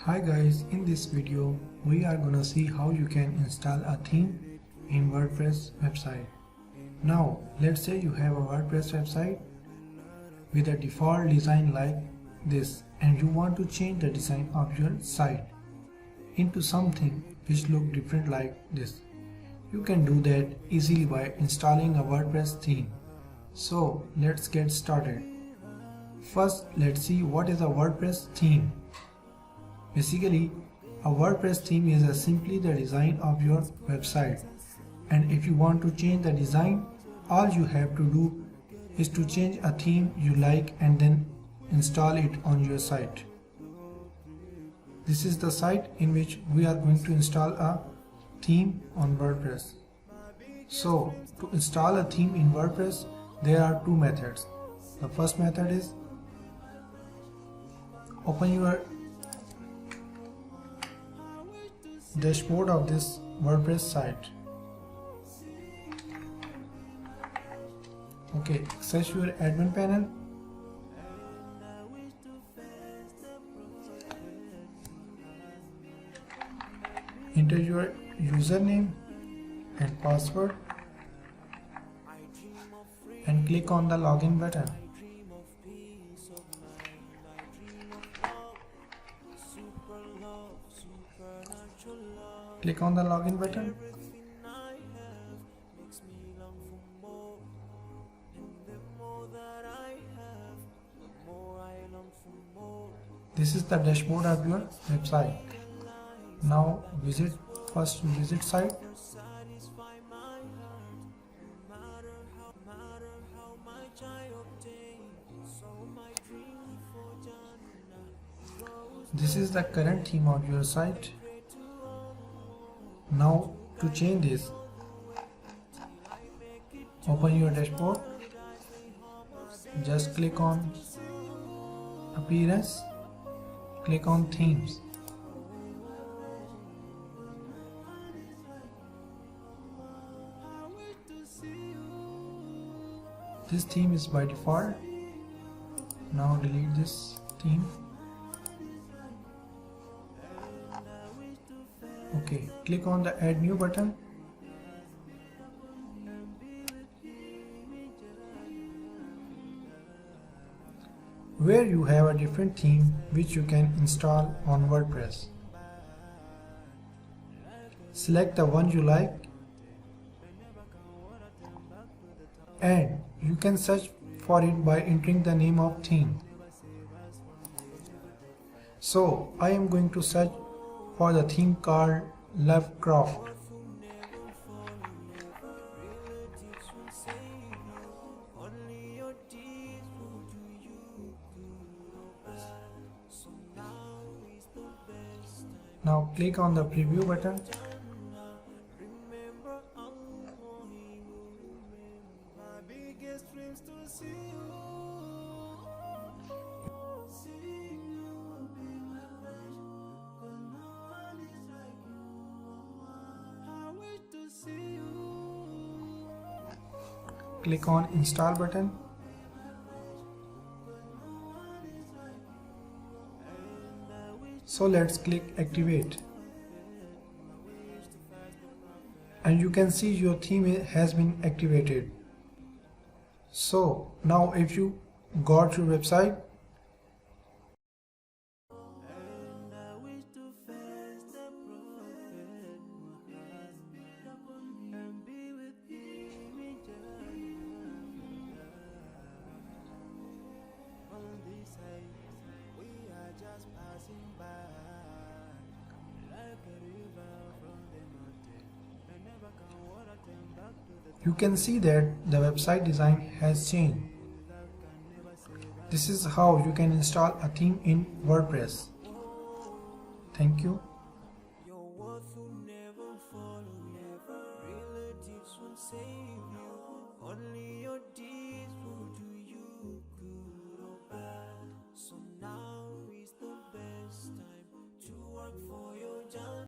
Hi guys, in this video we are gonna see how you can install a theme in WordPress website. Now let's say you have a WordPress website with a default design like this and you want to change the design of your site into something which look different like this. You can do that easily by installing a WordPress theme. So let's get started. First, let's see what is a WordPress theme. Basically, a WordPress theme is simply the design of your website, and if you want to change the design, all you have to do is to change a theme you like and then install it on your site. This is the site in which we are going to install a theme on WordPress. So, to install a theme in WordPress, there are two methods. The first method is open your dashboard of this WordPress site. Okay, access your admin panel. Enter your username and password and click on the login button. Click on the login button. This is the dashboard of your website. Now first visit site. This is the current theme of your site. Now to change this, open your dashboard, just click on appearance, click on themes. This theme is by default. Now delete this theme. Okay, click on the add new button. Where you have a different theme which you can install on WordPress. Select the one you like and you can search for it by entering the name of theme. So I am going to search for the theme called Lovecraft. Now click on the preview button. Click on install button. So let's click activate. And you can see your theme has been activated. So now if you got your website, you can see that the website design has changed. This is how you can install a theme in WordPress. Thank you.